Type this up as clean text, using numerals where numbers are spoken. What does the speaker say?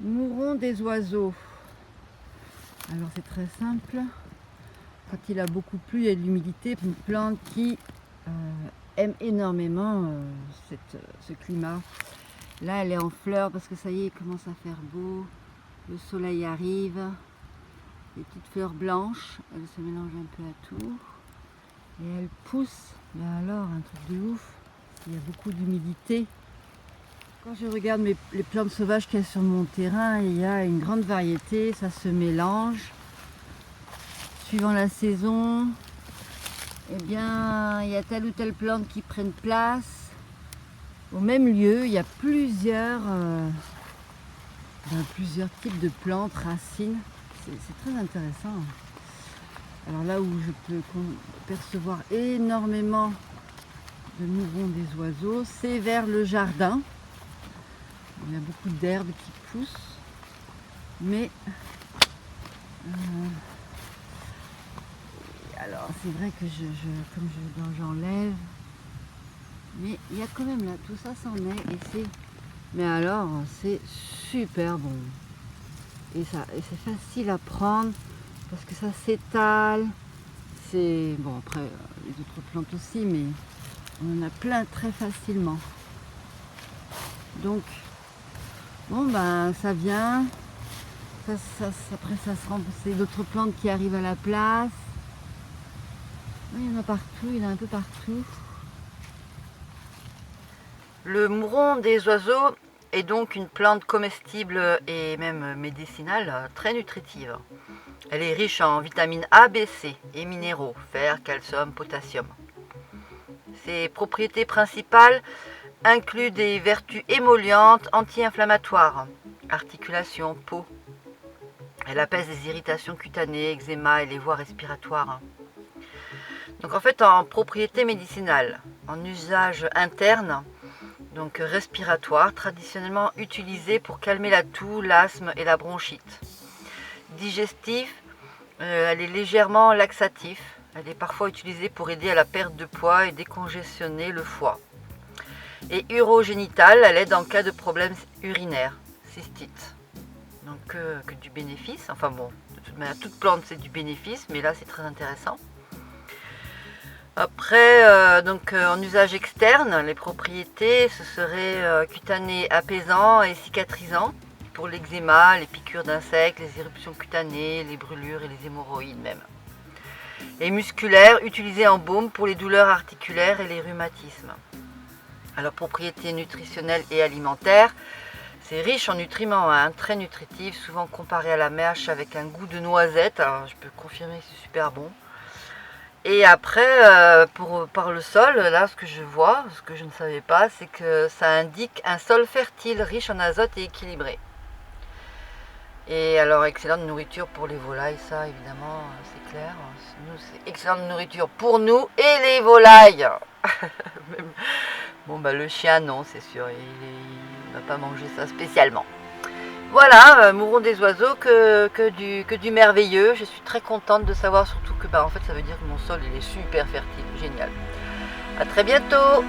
Mouron des oiseaux. Alors c'est très simple. Quand il a beaucoup plu, il y a de l'humidité. Une plante qui aime énormément ce climat. Là, elle est en fleurs parce que ça y est, il commence à faire beau. Le soleil arrive. Les petites fleurs blanches, elles se mélangent un peu à tout. Et elle pousse. Mais alors, un truc de ouf. Il y a beaucoup d'humidité. Quand je regarde les plantes sauvages qu'il y a sur mon terrain, il y a une grande variété, ça se mélange. Suivant la saison, eh bien, il y a telle ou telle plante qui prennent place. Au même lieu, il y a plusieurs types de plantes, racines. C'est très intéressant. Alors là où je peux percevoir énormément de mourons des oiseaux, c'est vers le jardin. Il y a beaucoup d'herbes qui poussent, mais alors c'est vrai que j'enlève, mais il y a quand même là, tout ça s'en est, et c'est, mais alors c'est super bon, et c'est facile à prendre parce que ça s'étale. C'est bon, après les autres plantes aussi, mais on en a plein très facilement. Donc bon, ben ça vient, après ça se rend, c'est d'autres plantes qui arrivent à la place. Il y en a partout, il y en a un peu partout. Le mouron des oiseaux est donc une plante comestible et même médicinale très nutritive. Elle est riche en vitamines A, B, C et minéraux, fer, calcium, potassium. Ses propriétés principales inclut des vertus émollientes, anti-inflammatoires, articulation, peau. Elle apaise les irritations cutanées, eczéma et les voies respiratoires. Donc en fait, en propriété médicinale, en usage interne, donc respiratoire, traditionnellement utilisée pour calmer la toux, l'asthme et la bronchite. Digestif, elle est légèrement laxatif. Elle est parfois utilisée pour aider à la perte de poids et décongestionner le foie. Et urogénitale, elle aide en cas de problèmes urinaires, cystite. Donc que du bénéfice. Enfin bon, de toute manière, toute plante c'est du bénéfice, mais là c'est très intéressant. Après, en usage externe, les propriétés, ce serait cutané apaisant et cicatrisant pour l'eczéma, les piqûres d'insectes, les éruptions cutanées, les brûlures et les hémorroïdes même. Et musculaire, utilisé en baume pour les douleurs articulaires et les rhumatismes. Alors, propriétés nutritionnelles et alimentaires, c'est riche en nutriments, très nutritif, souvent comparé à la mâche avec un goût de noisette. Alors, je peux confirmer que c'est super bon. Et après, par le sol, là, ce que je vois, ce que je ne savais pas, c'est que ça indique un sol fertile, riche en azote et équilibré. Et alors, excellente nourriture pour les volailles, ça, évidemment, c'est clair. Nous, c'est excellente nourriture pour nous et les volailles. Bon, bah, le chien, non, c'est sûr, il ne va pas manger ça spécialement. Voilà, mouron des oiseaux, que du merveilleux. Je suis très contente de savoir surtout que en fait ça veut dire que mon sol il est super fertile, génial. À très bientôt.